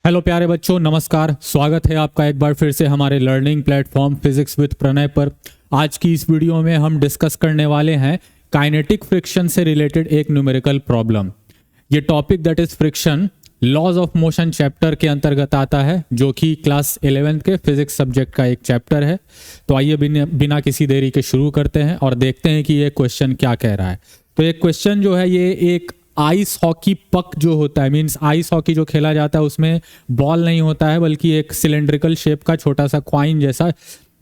Hello प्यारे बच्चों, नमस्कार। स्वागत है आपका एक बार फिर से हमारे learning platform physics with Pranay पर। आज की इस वीडियो में हम डिस्कस करने वाले हैं काइनेटिक फ्रिक्शन से रिलेटेड एक न्यूमेरिकल प्रॉब्लम। ये topic that is friction laws of motion chapter के अंतर्गत आता है, जो कि क्लास 11th के फिजिक्स सब्जेक्ट का एक चैप्टर है। तो आइए बिना किसी देरी के शुरू करते हैं और देखते हैं कि ये क्वेश्चन क्या कह रहा है। तो एक क्वेश्चन जो है, ये एक आइस हॉकी पक जो होता है, मींस आइस हॉकी जो खेला जाता है उसमें बॉल नहीं होता है, बल्कि एक सिलेंड्रिकल शेप का छोटा सा क्वाइन जैसा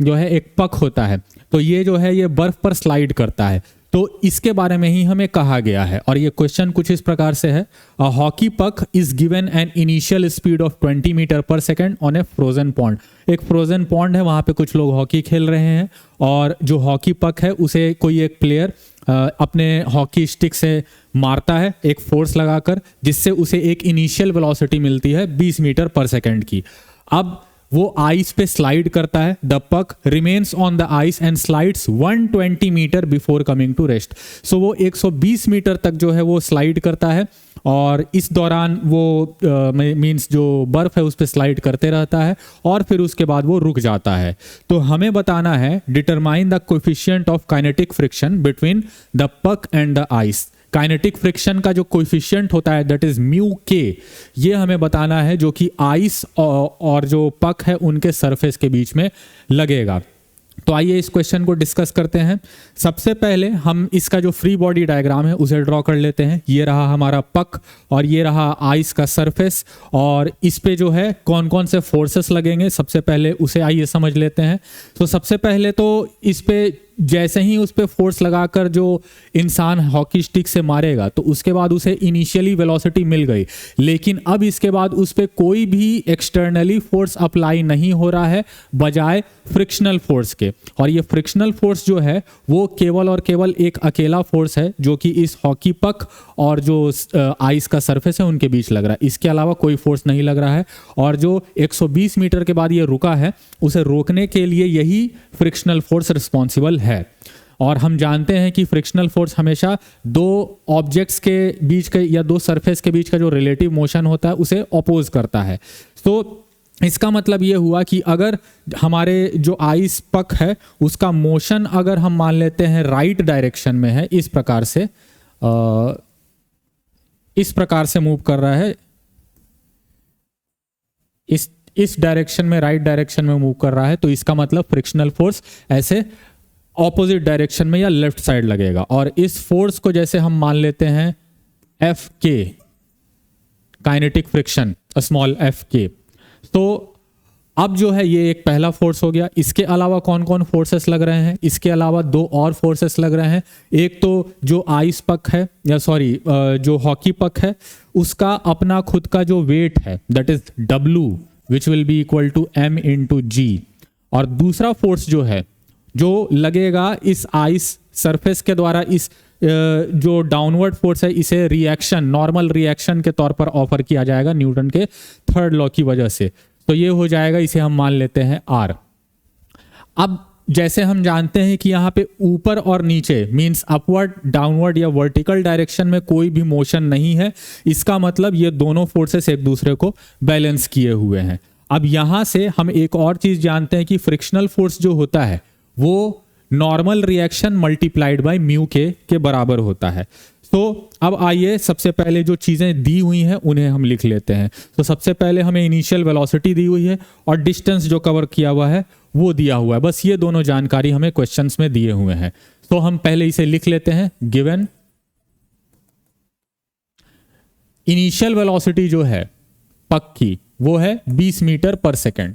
जो है एक पक होता है। तो ये जो है ये बर्फ पर स्लाइड करता है। तो इसके बारे में ही हमें कहा गया है और ये क्वेश्चन कुछ इस प्रकार से है। A hockey puck is given an initial speed of 20 metre per second on a frozen pond. एक फ्रोजन पॉन्ड है, वहां पे कुछ लोग हॉकी खेल रहे हैं और जो हॉकी पक है उसे कोई एक प्लेयर अपने हॉकी स्टिक से मारता है एक फोर्स लगाकर, जिससे उसे एक इनिशियल वेलोसिटी मिलती है 20 मीटर पर सेकेंड की। अब वो आइस पे स्लाइड करता है। The puck remains on the ice and slides 120 metre before coming to rest. So वो 120 मीटर तक जो है वो स्लाइड करता है और इस दौरान वो मींस जो बर्फ है उस पर स्लाइड करते रहता है और फिर उसके बाद वो रुक जाता है। तो हमें बताना है determine the coefficient of kinetic friction between the puck and the ice. Kinetic friction का जो कोएफिशिएंट होता है दैट इज म्यू के, ये हमें बताना है, जो कि आइस और जो पक है उनके सरफेस के बीच में लगेगा। तो आइए इस क्वेश्चन को डिस्कस करते हैं। सबसे पहले हम इसका जो फ्री बॉडी डायग्राम है उसे ड्रॉ कर लेते हैं। ये रहा हमारा पक और ये रहा आइस का सरफेस, और इस पे जो है कौन कौन से फोर्सेस लगेंगे सबसे पहले उसे आइए समझ लेते हैं। तो सबसे पहले तो इस पे जैसे ही उस पे फोर्स लगाकर जो इंसान हॉकी स्टिक से मारेगा तो उसके बाद उसे इनिशियली वेलोसिटी मिल गई, लेकिन अब इसके बाद उस पे कोई भी एक्सटर्नली फोर्स अप्लाई नहीं हो रहा है बजाय फ्रिक्शनल फोर्स के। और ये फ्रिक्शनल फोर्स जो है वो केवल और केवल एक अकेला फोर्स है जो कि इस हॉकी पक और जो आइस का सरफेस है उनके बीच लग रहा है। इसके अलावा कोई फोर्स नहीं लग रहा है। और जो 120 मीटर के बाद ये रुका है, उसे रोकने के लिए यही फ्रिक्शनल फोर्स रिस्पॉन्सिबल है। और हम जानते हैं कि फ्रिक्शनल फोर्स हमेशा दो ऑब्जेक्ट्स के बीच के या दो सरफेस के बीच का जो रिलेटिव मोशन होता है उसे अपोज करता है। तो इसका मतलब ये हुआ कि अगर हमारे जो आइस पक है उसका मोशन अगर हम मान लेते हैं राइट डायरेक्शन में है, इस प्रकार से मूव कर रहा है, इस डायरेक्शन में, राइट डायरेक्शन में मूव कर रहा है, तो इसका मतलब फ्रिक्शनल फोर्स ऐसे ऑपोजिट डायरेक्शन में या लेफ्ट साइड लगेगा। और इस फोर्स को जैसे हम मान लेते हैं एफ के, काइनेटिक फ्रिक्शन स्मॉल एफ के। तो अब जो है ये एक पहला फोर्स हो गया। इसके अलावा कौन कौन फोर्सेस लग रहे हैं? इसके अलावा दो और फोर्सेस लग रहे हैं। एक तो जो आइस पक है या जो हॉकी पक है उसका अपना खुद का जो वेट है that is W, which will be equal to M into G। और दूसरा फोर्स जो है जो लगेगा इस आइस सरफेस के द्वारा, इस जो डाउनवर्ड फोर्स है इसे रिएक्शन, नॉर्मल रिएक्शन के तौर पर ऑफर किया जाएगा न्यूटन के थर्ड लॉ की वजह से। तो ये हो जाएगा, इसे हम मान लेते हैं R। अब जैसे हम जानते हैं कि यहाँ पे ऊपर और नीचे मींस अपवर्ड, डाउनवर्ड या वर्टिकल डायरेक्शन में कोई भी मोशन नहीं है, इसका मतलब ये दोनों फोर्सेस एक दूसरे को बैलेंस किए हुए हैं। अब यहाँ से हम एक और चीज जानते हैं कि फ्रिक्शनल फोर्स जो होता है वो normal reaction multiplied by mu के बराबर होता है। तो अब आइए सबसे पहले जो चीजें दी हुई हैं उन्हें हम लिख लेते हैं। तो सबसे पहले हमें इनिशियल वेलोसिटी दी हुई है और डिस्टेंस जो कवर किया हुआ है वो दिया हुआ है। बस ये दोनों जानकारी हमें क्वेश्चंस में दिए हुए हैं। तो हम पहले इसे लिख लेते हैं। गिवन इनिशियल वेलोसिटी जो है पक की वो है 20 मीटर पर सेकेंड,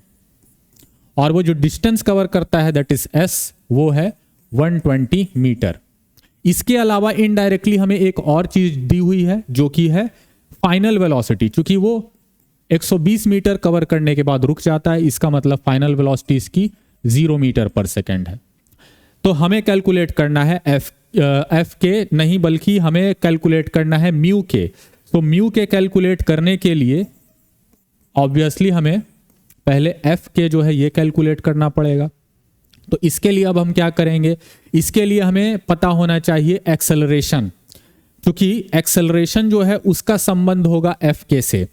और वो जो डिस्टेंस कवर करता है दैट इज S, वो है 120 मीटर। इसके अलावा इनडायरेक्टली हमें एक और चीज दी हुई है जो कि है फाइनल वेलोसिटी। चूंकि वो 120 मीटर कवर करने के बाद रुक जाता है, इसका मतलब फाइनल वेलोसिटी इसकी 0 मीटर पर सेकेंड है। तो हमें कैलकुलेट करना है एफ के नहीं, बल्कि हमें कैलकुलेट करना है म्यू के। तो म्यू के कैलकुलेट करने के लिए ऑब्वियसली हमें पहले एफ के जो है ये कैलकुलेट करना पड़ेगा। तो इसके लिए अब हम क्या करेंगे? इसके लिए हमें पता होना चाहिए एक्सेलरेशन, क्योंकि एक्सेलरेशन जो है उसका संबंध होगा एफ के से।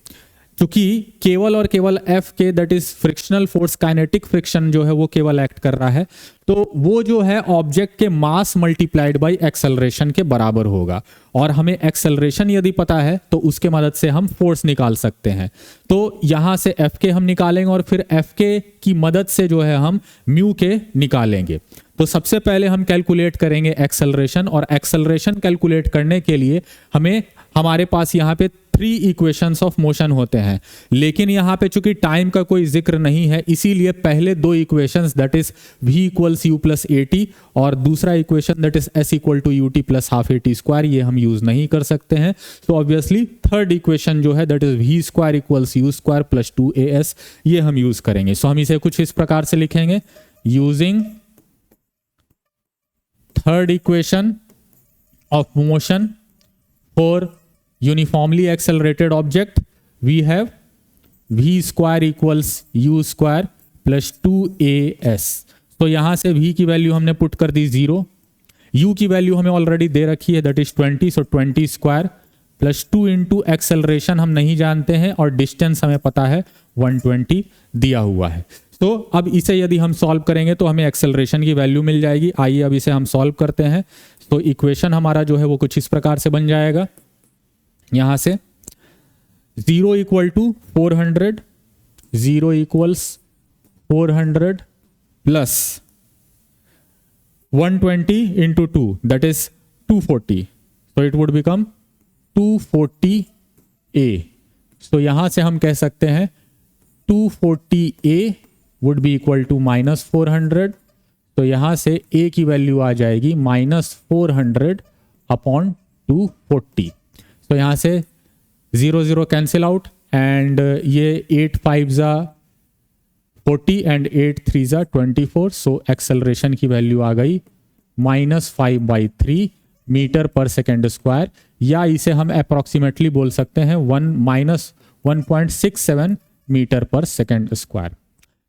चूंकि केवल और केवल एफ के that is frictional force, kinetic friction जो है वो केवल एक्ट कर रहा है, तो वो जो है ऑब्जेक्ट के मास मल्टीप्लाइड बाय एक्सेलरेशन के बराबर होगा। और हमें एक्सेलरेशन यदि पता है तो उसके मदद से हम फोर्स निकाल सकते हैं। तो यहां से एफ के हम निकालेंगे और फिर एफ के की मदद से जो है हम म्यू के निकालेंगे। तो सबसे पहले हम कैलकुलेट करेंगे एक्सेलरेशन, और एक्सेलरेशन कैलकुलेट करने के लिए हमारे पास यहाँ पे 3 इक्वेशंस ऑफ मोशन होते हैं, लेकिन यहाँ पे चूंकि टाइम का कोई जिक्र नहीं है इसीलिए पहले 2 equations that is v equals u plus a t और दूसरा equation that is s equal to u t plus half a t square, ये हम यूज नहीं कर सकते हैं। तो ऑब्वियसली थर्ड इक्वेशन जो है that is v square equals you square plus 2as, ये हम यूज करेंगे। सो हम इसे कुछ इस प्रकार से लिखेंगे, using third equation of motion for uniformly accelerated object, we have v square equals u square plus 2as। तो यहां से v की वैल्यू हमने पुट कर दी 0, u की वैल्यू हमें ऑलरेडी दे रखी है that is 20, so 20 square plus 2 into acceleration हम नहीं जानते हैं और डिस्टेंस हमें पता है 120 दिया हुआ है। तो अब इसे यदि हम सॉल्व करेंगे तो हमें एक्सेलरेशन की वैल्यू मिल जाएगी। आइए अब इसे हम सॉल्व करते हैं। तो इक्वेशन हमारा जो है वो कुछ इस प्रकार से बन जाएगा, यहां से 0 equal to 400, 0 equals 400 plus 120 into 2 that is 240, तो इट वुड बिकम 240a। तो यहां से हम कह सकते हैं 240a would be equal to -400, तो यहां से a की वैल्यू आ जाएगी -400 अपॉन 240। तो यहां से 0 0 कैंसिल आउट एंड ये 8 5 जा 40 एंड 8 3 जा 24। सो एक्सेलरेशन की वैल्यू आ गई -5/3 मीटर पर सेकेंड स्क्वायर, या इसे हम अप्रोक्सीमेटली बोल सकते हैं 1-1.67 मीटर पर सेकेंड स्क्वायर।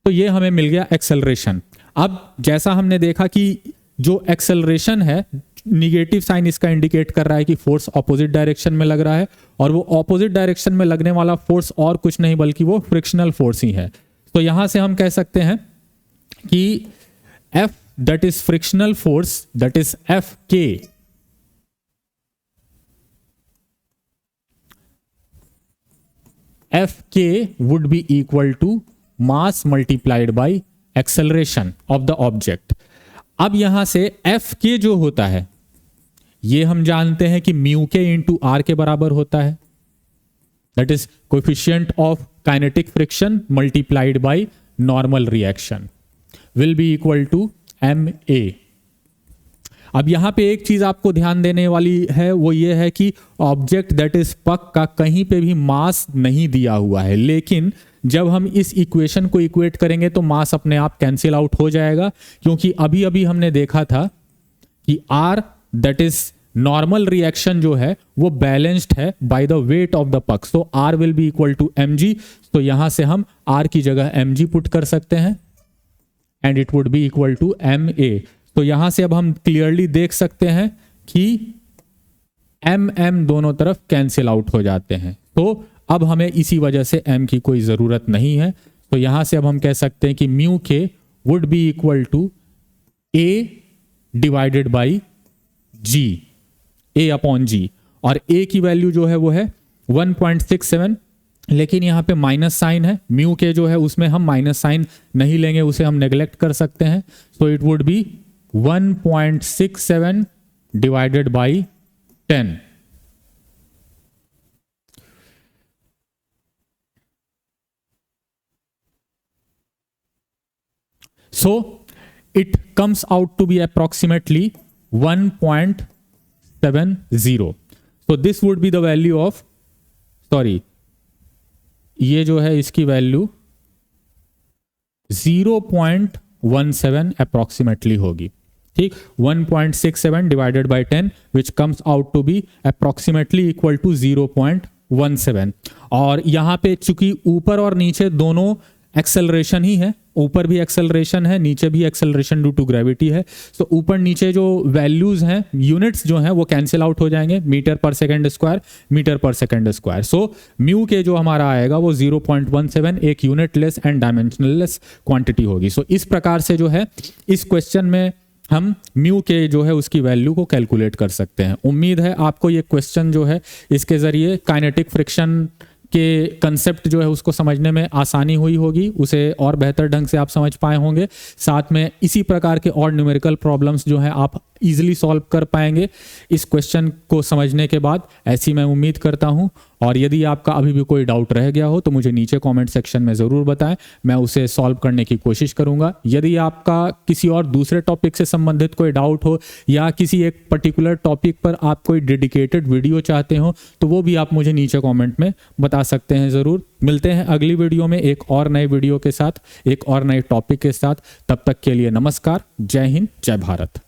तो ये हमें मिल गया एक्सेलरेशन। अब जैसा हमने देखा कि जो एक्सेलरेशन है निगेटिव साइन इसका इंडिकेट कर रहा है कि फोर्स ऑपोजिट डायरेक्शन में लग रहा है, और वो ऑपोजिट डायरेक्शन में लगने वाला फोर्स और कुछ नहीं बल्कि वो फ्रिक्शनल फोर्स ही है। तो यहां से हम कह सकते हैं कि F that is frictional force that is Fk would be equal to mass multiplied by acceleration of the object. अब यहां से Fk जो होता है ये हम जानते हैं कि म्यू के इंटू आर के बराबर होता है, that is coefficient of kinetic friction multiplied by normal reaction will be equal to ma। अब यहां पे एक चीज आपको ध्यान देने वाली है, वो ये है कि ऑब्जेक्ट दैट इज पक का कहीं पे भी मास नहीं दिया हुआ है, लेकिन जब हम इस इक्वेशन को इक्वेट करेंगे तो मास अपने आप कैंसिल आउट हो जाएगा, क्योंकि अभी अभी हमने देखा था कि R that is normal reaction जो है वो बैलेंस्ड है by the weight of the puck. So R will be equal to mg। तो यहां से हम R की जगह mg पुट कर सकते हैं and it would be equal to ma। तो यहां से अब हम क्लियरली देख सकते हैं कि mm दोनों तरफ कैंसिल आउट हो जाते हैं, तो अब हमें इसी वजह से m की कोई जरूरत नहीं है। तो यहां से अब हम कह सकते हैं कि mu k would be equal to a divided by g, a upon g, और a की वैल्यू जो है वो है 1.67, लेकिन यहां पे माइनस साइन है, म्यू के जो है उसमें हम माइनस साइन नहीं लेंगे, उसे हम नेग्लेक्ट कर सकते हैं। So it would B 1.67 divided by 10। So it comes out to be approximately 1.70. So this would be the value of, sorry, ये जो है इसकी वैल्यू 0.17 अप्रोक्सीमेटली होगी, ठीक। 1.67 divided by 10 which comes out to be approximately equal to 0.17। और यहां पे चूंकि ऊपर और नीचे दोनों एक्सेलरेशन ही है, ऊपर भी एक्सेलरेशन है, नीचे भी एक्सेलरेशन ड्यू टू ग्रेविटी है। तो ऊपर नीचे जो वैल्यूज हैं, यूनिट्स जो हैं वो कैंसिल आउट हो जाएंगे, मीटर पर सेकंड स्क्वायर, मीटर पर सेकंड स्क्वायर। सो म्यू के जो हमारा आएगा वो 0.17 एक unit less and dimensional less quantity होगी। सो इस प्रकार से जो है इस क्वेश्चन में हम म्यू के जो है उसकी वैल्यू को कैलकुलेट कर सकते हैं। उम्मीद है आपको ये क्वेश्चन जो है इसके जरिए काइनेटिक फ्रिक्शन के कंसेप्ट जो है उसको समझने में आसानी हुई होगी, उसे और बेहतर ढंग से आप समझ पाए होंगे। साथ में इसी प्रकार के और न्यूमेरिकल प्रॉब्लम्स जो है आप इजीली सॉल्व कर पाएंगे इस क्वेश्चन को समझने के बाद, ऐसी मैं उम्मीद करता हूं। और यदि आपका अभी भी कोई डाउट रह गया हो तो मुझे नीचे कमेंट सेक्शन में ज़रूर बताएं, मैं उसे सॉल्व करने की कोशिश करूंगा। यदि आपका किसी और दूसरे टॉपिक से संबंधित कोई डाउट हो या किसी एक पर्टिकुलर टॉपिक पर आप कोई डेडिकेटेड वीडियो चाहते हो तो वो भी आप मुझे नीचे कॉमेंट में बता सकते हैं ज़रूर। मिलते हैं अगली वीडियो में एक और नए वीडियो के साथ, एक और नए टॉपिक के साथ। तब तक के लिए नमस्कार, जय हिंद, जय भारत।